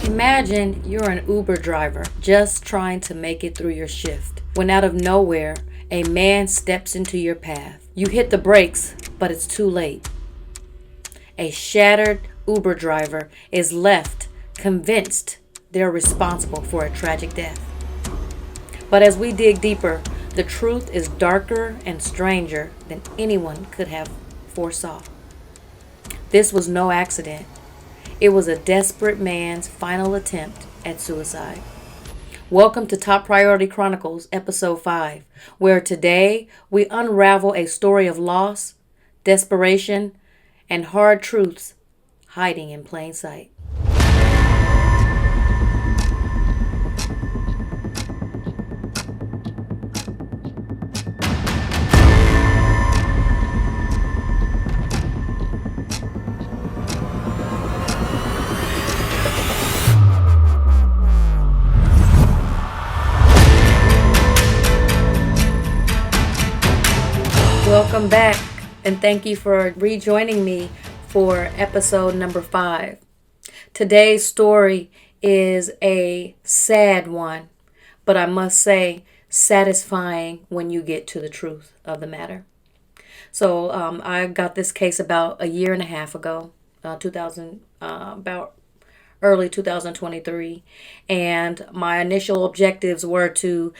Imagine you're an Uber driver just trying to make it through your shift when out of nowhere a man steps into your path. You hit the brakes, but it's too late. A shattered Uber driver is left convinced they're responsible for a tragic death. But as we dig deeper, the truth is darker and stranger than anyone could have foresaw. This was no accident. It was a desperate man's final attempt at suicide. Welcome to Top Priority Chronicles, Episode 5, where today we unravel a story of loss, desperation, and hard truths hiding in plain sight. Welcome back, and thank you for rejoining me for episode number 5. Today's story is a sad one, but I must say satisfying when you get to the truth of the matter. So I got this case about a year and a half ago, about early 2023, and my initial objectives were to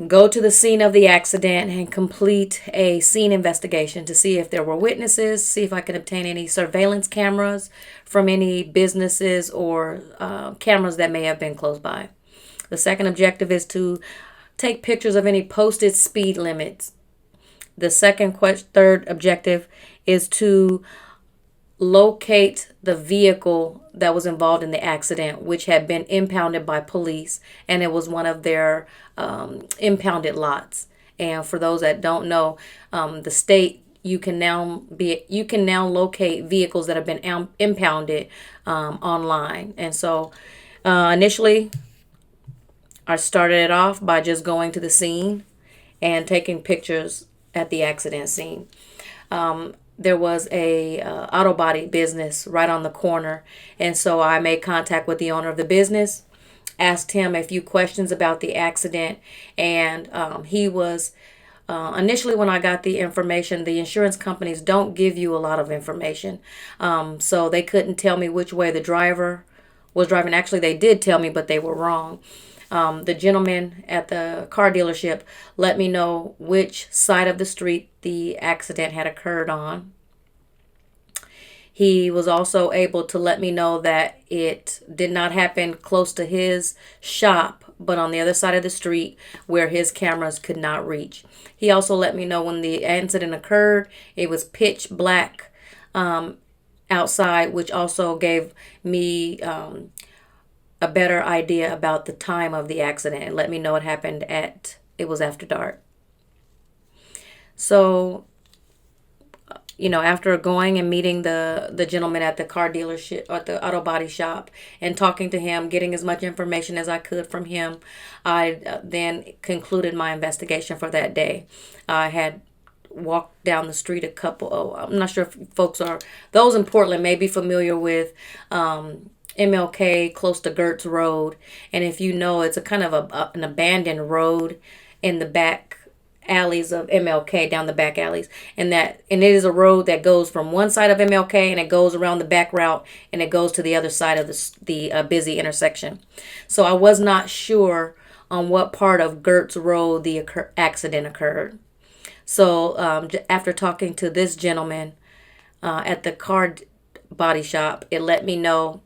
go to the scene of the accident and complete a scene investigation to see if there were witnesses, see if I could obtain any surveillance cameras from any businesses or cameras that may have been close by. The second objective is to take pictures of any posted speed limits. The third objective is to locate the vehicle that was involved in the accident, which had been impounded by police, and it was one of their impounded lots. And for those that don't know, the state you can now locate vehicles that have been impounded online. And so initially, I started it off by just going to the scene and taking pictures at the accident scene. There was a auto body business right on the corner, and so I made contact with the owner of the business, asked him a few questions about the accident, and he was initially, when I got the information, the insurance companies don't give you a lot of information, so they couldn't tell me which way the driver was driving. Actually, they did tell me, but they were wrong. The gentleman at the car dealership let me know which side of the street the accident had occurred on. He was also able to let me know that it did not happen close to his shop, but on the other side of the street where his cameras could not reach. He also let me know when the incident occurred, it was pitch black outside, which also gave me a better idea about the time of the accident. It let me know it was after dark. So, after going and meeting the gentleman at the car dealership, at the auto body shop, and talking to him, getting as much information as I could from him, I then concluded my investigation for that day. I had walked down the street I'm not sure if those in Portland may be familiar with MLK close to Gertz Road, and if you know, it's a kind of an abandoned road in the back alleys of MLK, down the back alleys, and it is a road that goes from one side of MLK and it goes around the back route and it goes to the other side of the busy intersection. So I was not sure on what part of Gertz Road the accident occurred. So after talking to this gentleman at the car body shop, it let me know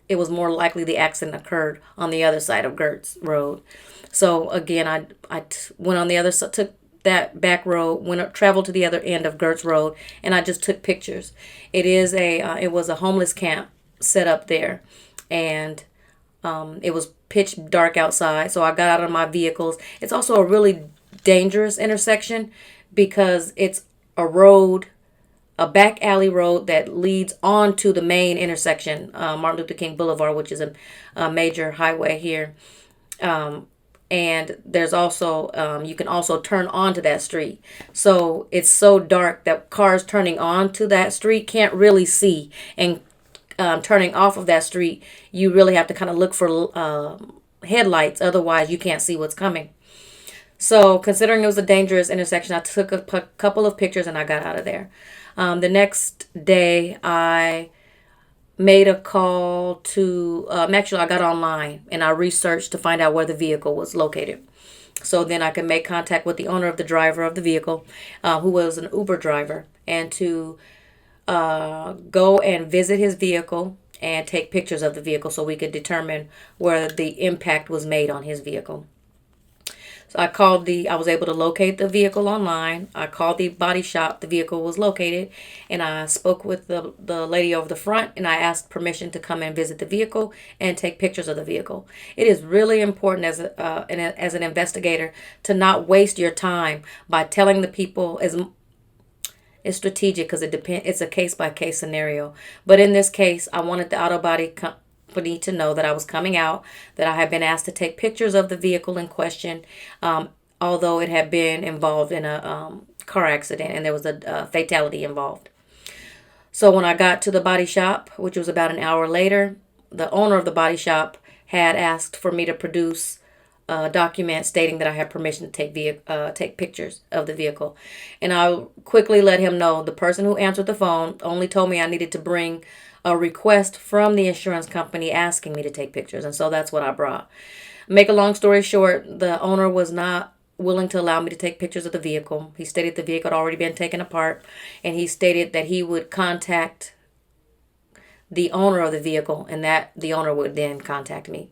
it was more likely the accident occurred on the other side of Gertz Road. So again, I went on the other side, took that back road, traveled to the other end of Gertz Road, and I just took pictures. It was a homeless camp set up there, and it was pitch dark outside. So I got out of my vehicles. It's also a really dangerous intersection because it's a back alley road that leads on to the main intersection, Martin Luther King Boulevard, which is a major highway here. And there's also, you can also turn onto that street. So it's so dark that cars turning onto that street can't really see. And turning off of that street, you really have to kind of look for headlights. Otherwise, you can't see what's coming. So, considering it was a dangerous intersection, I took a couple of pictures and I got out of there. The next day, I made a call to, actually, I got online and I researched to find out where the vehicle was located. So then I could make contact with the owner of the driver of the vehicle, who was an Uber driver, and to go and visit his vehicle and take pictures of the vehicle so we could determine where the impact was made on his vehicle. So I was able to locate the vehicle online. I called the body shop the vehicle was located, and I spoke with the lady over the front, and I asked permission to come and visit the vehicle and take pictures of the vehicle. It is really important as an investigator to not waste your time by telling the people. As it's strategic because it's a case by case scenario. But in this case, I wanted the auto body company to know that I was coming out, that I had been asked to take pictures of the vehicle in question, although it had been involved in a car accident and there was a fatality involved. So when I got to the body shop, which was about an hour later, the owner of the body shop had asked for me to produce a document stating that I had permission to take pictures of the vehicle. And I quickly let him know the person who answered the phone only told me I needed to bring a request from the insurance company asking me to take pictures. And so that's what I brought. Make a long story short, the owner was not willing to allow me to take pictures of the vehicle. He stated the vehicle had already been taken apart, and he stated that he would contact the owner of the vehicle and that the owner would then contact me.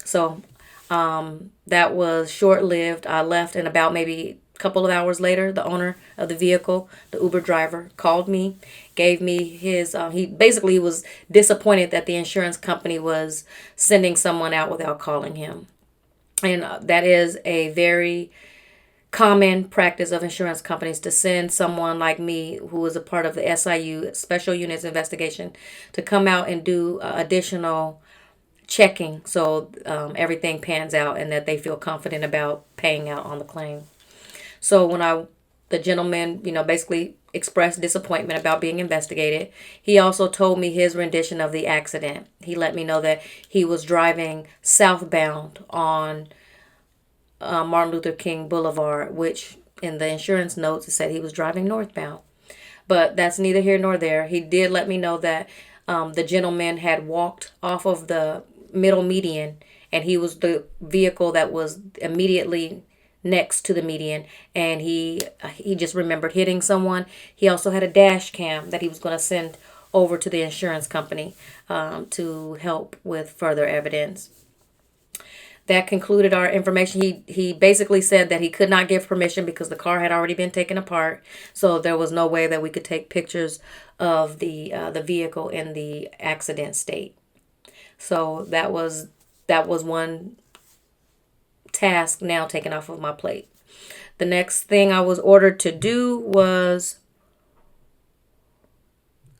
So that was short-lived. I left, and about maybe a couple of hours later, the owner of the vehicle, the Uber driver, called me, gave me his, he basically was disappointed that the insurance company was sending someone out without calling him. And that is a very common practice of insurance companies to send someone like me, who is a part of the SIU, Special Units Investigation, to come out and do additional checking so everything pans out and that they feel confident about paying out on the claim. So when the gentleman, basically expressed disappointment about being investigated, he also told me his rendition of the accident. He let me know that he was driving southbound on Martin Luther King Boulevard, which in the insurance notes it said he was driving northbound. But that's neither here nor there. He did let me know that the gentleman had walked off of the middle median, and he was the vehicle that was immediately next to the median, and he just remembered hitting someone. He also had a dash cam that he was going to send over to the insurance company to help with further evidence. That concluded our information. He basically said that he could not give permission because the car had already been taken apart, so there was no way that we could take pictures of the vehicle in the accident state. So that was one task now taken off of my plate. The next thing I was ordered to do was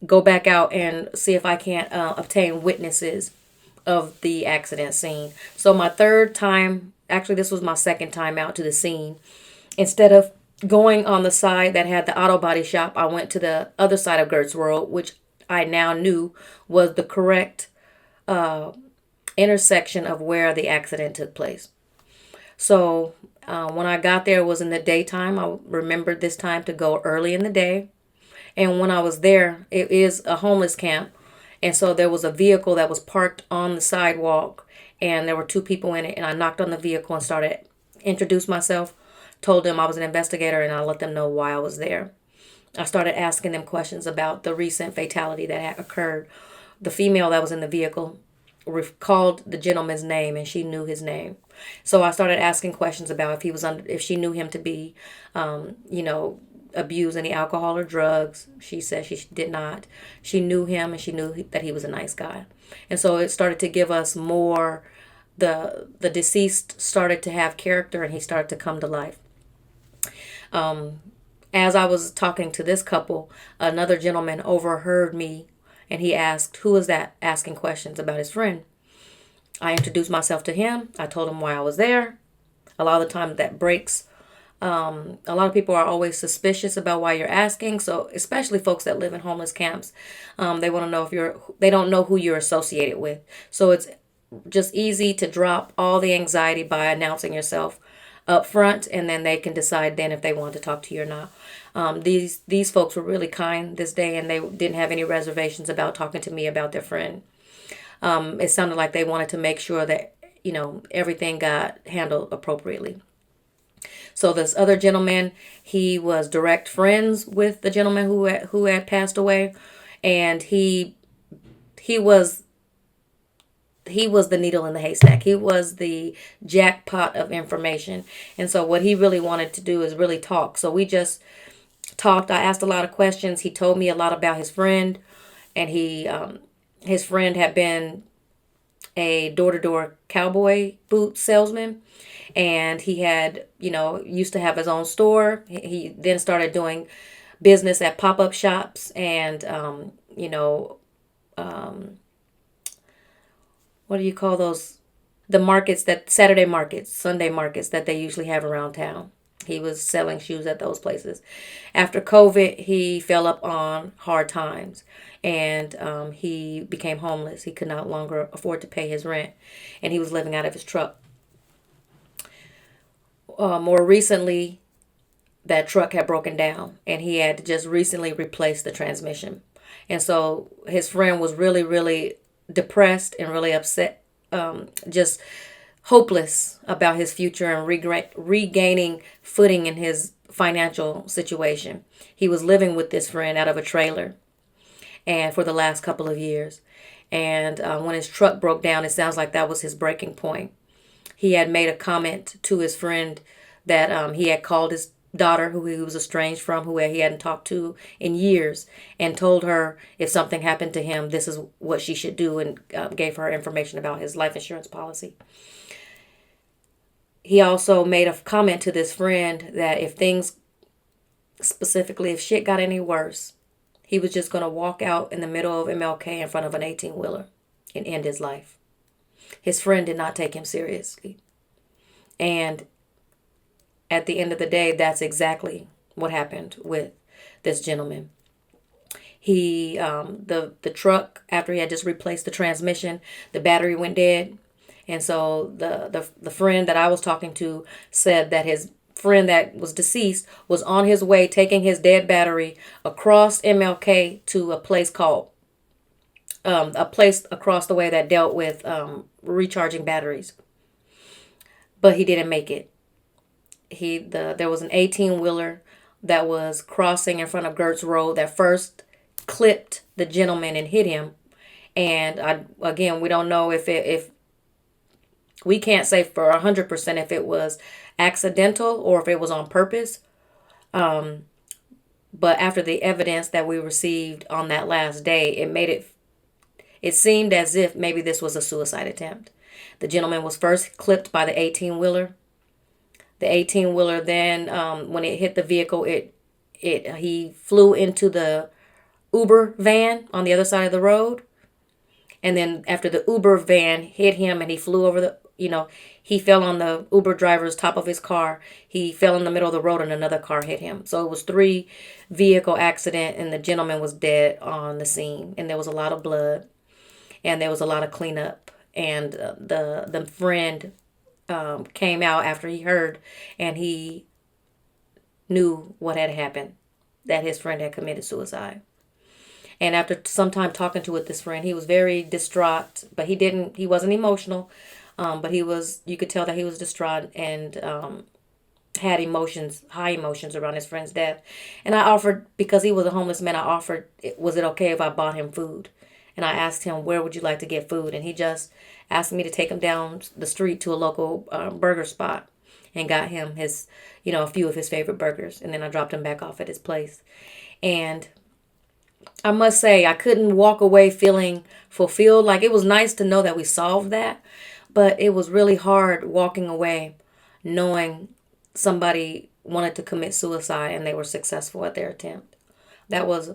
go back out and see if I can't obtain witnesses of the accident scene. So my third time, actually this was my second time out to the scene. Instead of going on the side that had the auto body shop, I went to the other side of Gertz Road, which I now knew was the correct intersection of where the accident took place. So when I got there, it was in the daytime. I remembered this time to go early in the day. And when I was there, it is a homeless camp. And so there was a vehicle that was parked on the sidewalk, and there were two people in it. And I knocked on the vehicle and introduced myself, told them I was an investigator, and I let them know why I was there. I started asking them questions about the recent fatality that had occurred. The female that was in the vehicle recalled the gentleman's name, and she knew his name. So I started asking questions about if she knew him to be, abuse any alcohol or drugs. She said she did not. She knew him, and she knew that he was a nice guy. And so it started to give us more. The deceased started to have character, and he started to come to life. As I was talking to this couple, another gentleman overheard me, and he asked, "Who is that?" asking questions about his friend. I introduced myself to him. I told him why I was there. A lot of the time that breaks A lot of people are always suspicious about why you're asking. So especially folks that live in homeless camps, they want to know if they don't know who you're associated with. So it's just easy to drop all the anxiety by announcing yourself up front, and then they can decide then if they want to talk to you or not. These folks were really kind this day, and they didn't have any reservations about talking to me about their friend. It sounded like they wanted to make sure that everything got handled appropriately. So this other gentleman, he was direct friends with the gentleman who had passed away, and he was he was the needle in the haystack. He was the jackpot of information. And so what he really wanted to do is really talk. So we just talked. I asked a lot of questions. He told me a lot about his friend, and his friend had been a door-to-door cowboy boot salesman, and he had, used to have his own store. He then started doing business at pop-up shops, and what do you call those? The markets, that Saturday markets, Sunday markets that they usually have around town. He was selling shoes at those places. After COVID, he fell up on hard times, and he became homeless. He could not longer afford to pay his rent, and he was living out of his truck. More recently, that truck had broken down, and he had to just recently replace the transmission. And so his friend was really, really depressed and really upset, just hopeless about his future and regaining footing in his financial situation. He was living with this friend out of a trailer, and for the last couple of years. And when his truck broke down, it sounds like that was his breaking point. He had made a comment to his friend that he had called his daughter, who he was estranged from, who he hadn't talked to in years, and told her if something happened to him, this is what she should do, and gave her information about his life insurance policy. He also made a comment to this friend that if things, specifically if shit got any worse, he was just going to walk out in the middle of MLK in front of an 18-wheeler and end his life. His friend did not take him seriously. And at the end of the day, that's exactly what happened with this gentleman. He, the truck, after he had just replaced the transmission, the battery went dead. And so the friend that I was talking to said that his friend that was deceased was on his way taking his dead battery across MLK to a place across the way that dealt with recharging batteries. But he didn't make it. There was an 18-wheeler that was crossing in front of Gertz Road that first clipped the gentleman and hit him. And again, we don't know if we can't say for 100% if it was accidental or if it was on purpose. But after the evidence that we received on that last day, it seemed as if maybe this was a suicide attempt. The gentleman was first clipped by the 18-wheeler. The 18-wheeler then, when it hit the vehicle, he flew into the Uber van on the other side of the road. And then after the Uber van hit him and he flew over he fell on the Uber driver's top of his car. He fell in the middle of the road and another car hit him. So it was 3-vehicle accident, and the gentleman was dead on the scene. And there was a lot of blood, and there was a lot of cleanup. And the friend came out after he heard, and he knew what had happened, that his friend had committed suicide. And after some time talking with this friend, he was very distraught, but he wasn't emotional, but you could tell that he was distraught and had high emotions around his friend's death. And I offered, because he was a homeless man, was it okay if I bought him food? And I asked him, where would you like to get food? And he just asked me to take him down the street to a local burger spot and got him a few of his favorite burgers. And then I dropped him back off at his place. And I must say, I couldn't walk away feeling fulfilled. Like, it was nice to know that we solved that, but it was really hard walking away knowing somebody wanted to commit suicide and they were successful at their attempt. That was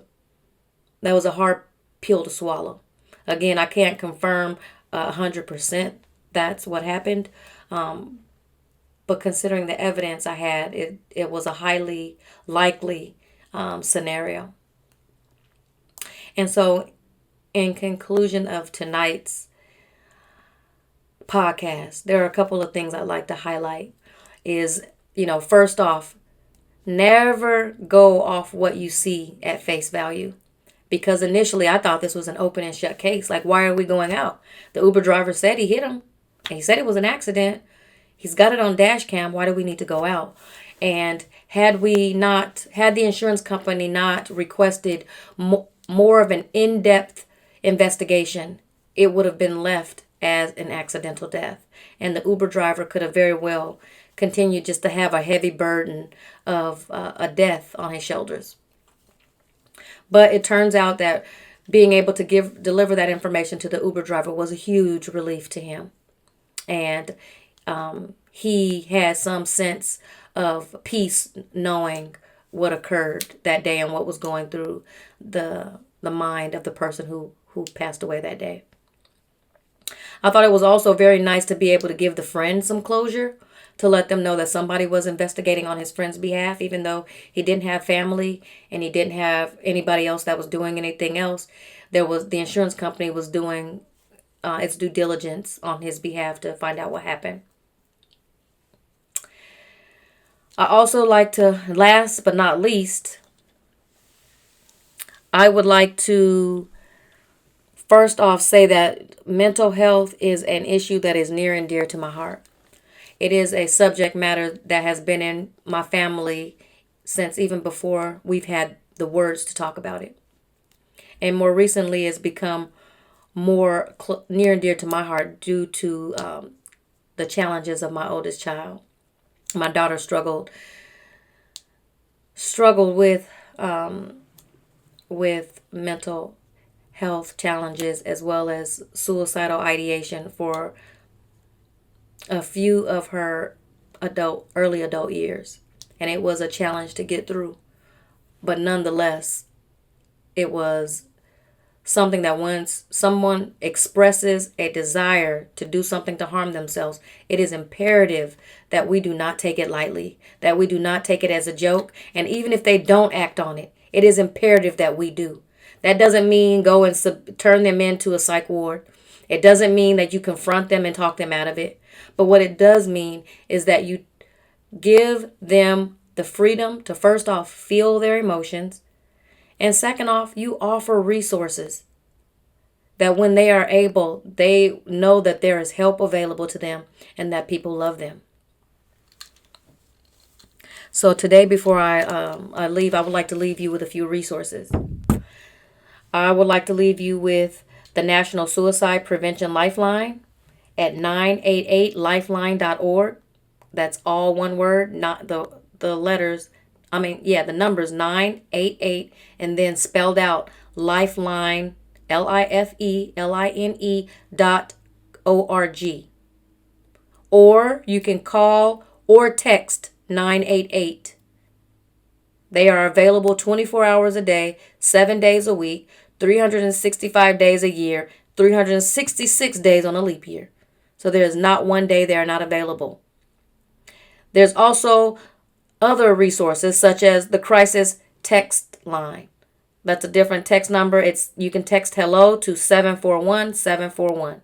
a hard pill to swallow. Again, I can't confirm 100% that's what happened, but considering the evidence I had, it was a highly likely scenario. And so, in conclusion of tonight's podcast, there are a couple of things I'd like to highlight. Is, first off, never go off what you see at face value. Because initially I thought this was an open and shut case. Like, why are we going out? The Uber driver said he hit him. And he said it was an accident. He's got it on dash cam. Why do we need to go out? And had the insurance company not requested more of an in-depth investigation, it would have been left as an accidental death. And the Uber driver could have very well continued just to have a heavy burden of a death on his shoulders. But it turns out that being able to deliver that information to the Uber driver was a huge relief to him. And he had some sense of peace knowing what occurred that day and what was going through the mind of the person who passed away that day. I thought it was also very nice to be able to give the friend some closure, to let them know that somebody was investigating on his friend's behalf, even though he didn't have family and he didn't have anybody else that was doing anything else. The insurance company was doing its due diligence on his behalf to find out what happened. I also like to, last but not least, I would like to first off say that mental health is an issue that is near and dear to my heart. It is a subject matter that has been in my family since even before we've had the words to talk about it. And more recently, it's become more near and dear to my heart due to the challenges of my oldest child. My daughter struggled with mental health challenges as well as suicidal ideation for a few of her early adult years. And it was a challenge to get through. But nonetheless, it was something that once someone expresses a desire to do something to harm themselves, it is imperative that we do not take it lightly, that we do not take it as a joke. And even if they don't act on it, it is imperative that we do. That doesn't mean go and turn them into a psych ward. It doesn't mean that you confront them and talk them out of it. But what it does mean is that you give them the freedom to first off feel their emotions. And second off, you offer resources that when they are able, they know that there is help available to them and that people love them. So today, before I leave, I would like to leave you with a few resources. I would like to leave you with the National Suicide Prevention Lifeline at 988lifeline.org. That's all one word, not the letters. The numbers 988 and then spelled out lifeline, lifeline.org. Or you can call or text 988. They are available 24 hours a day, 7 days a week, 365 days a year, 366 days on a leap year. So there is not one day they are not available. There's also other resources such as the crisis text line. That's a different text number. You can text hello to 741-741.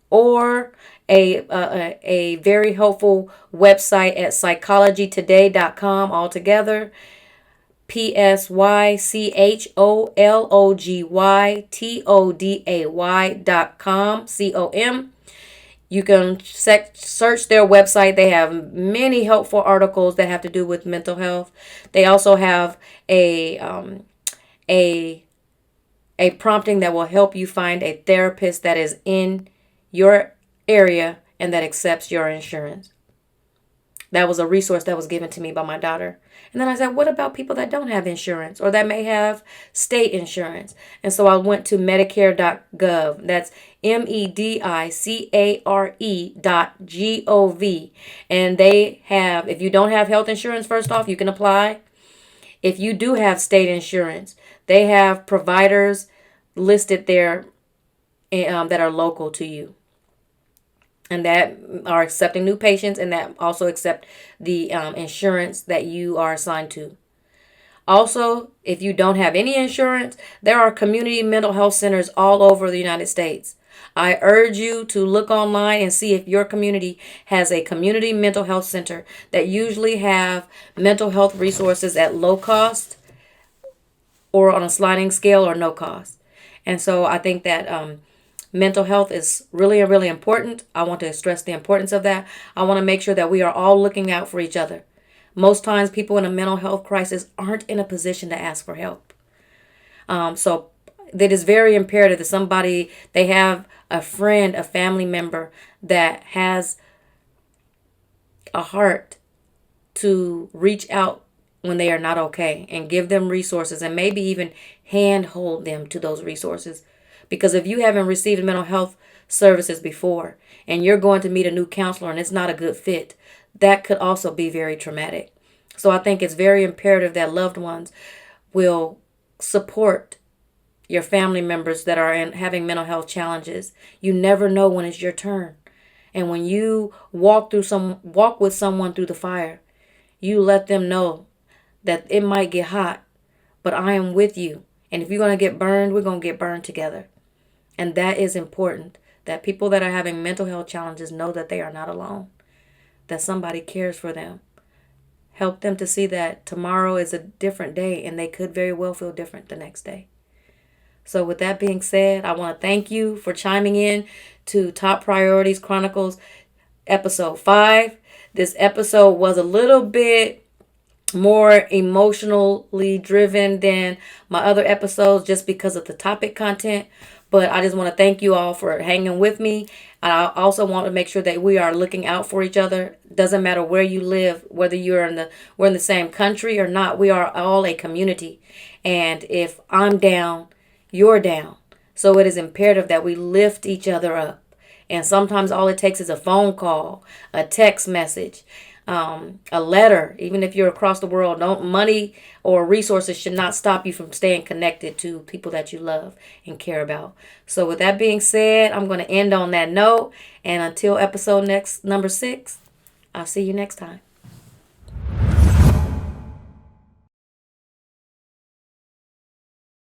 Or a very helpful website at psychologytoday.com altogether. psychologytoday.com. You can search their website. They have many helpful articles that have to do with mental health. They also have a prompting that will help you find a therapist that is in your area and that accepts your insurance. That was a resource that was given to me by my daughter. And then I said, what about people that don't have insurance or that may have state insurance? And so I went to Medicare.gov. That's medicare.gov. And they have, if you don't have health insurance, first off, you can apply. If you do have state insurance, they have providers listed there that are local to you. and that are accepting new patients, and that also accept the insurance that you are assigned to. Also, if you don't have any insurance, there are community mental health centers all over the United States. I urge you to look online and see if your community has a community mental health center that usually have mental health resources at low cost or on a sliding scale or no cost. And so I think that mental health is really, really important. I want to stress the importance of that. I want to make sure that we are all looking out for each other. Most times, people in a mental health crisis aren't in a position to ask for help. So it is very imperative that somebody, they have a friend, a family member that has a heart to reach out when they are not okay and give them resources and maybe even handhold them to those resources. Because if you haven't received mental health services before and you're going to meet a new counselor and it's not a good fit, that could also be very traumatic. So I think it's very imperative that loved ones will support your family members that are having mental health challenges. You never know when it's your turn. And when you walk with someone through the fire, you let them know that it might get hot, but I am with you. And if you're going to get burned, we're going to get burned together. And that is important, that people that are having mental health challenges know that they are not alone, that somebody cares for them. Help them to see that tomorrow is a different day and they could very well feel different the next day. So with that being said, I want to thank you for chiming in to Top Priorities Chronicles episode 5. This episode was a little bit more emotionally driven than my other episodes just because of the topic content. But I just want to thank you all for hanging with me. I also want to make sure that we are looking out for each other. Doesn't matter where you live, whether we're in the same country or not. We are all a community. And if I'm down, you're down. So it is imperative that we lift each other up. And sometimes all it takes is a phone call, a text message, a letter. Even if you're across the world, don't money or resources should not stop you from staying connected to people that you love and care about. So with that being said, I'm going to end on that note. And until episode number 6, I'll see you next time.